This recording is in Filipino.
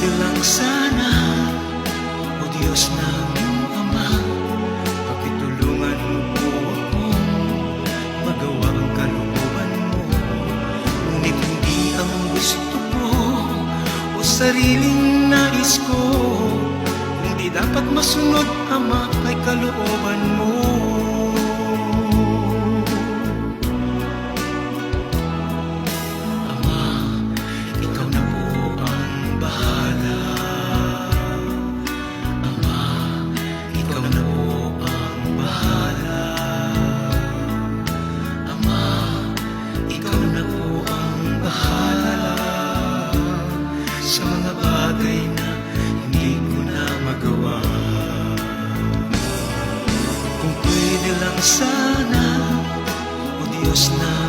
pwede lang sana, o Diyos naming Ama, pakitulungan mo po akong magawa ang kalooban mo. Ngunit hindi ang gusto ko o sariling nais ko, kundi dapat masunod, Ama, ay kalooban mo. Sa mga bagay na hindi ko na magawa, kung pwede lang sana, o Diyos na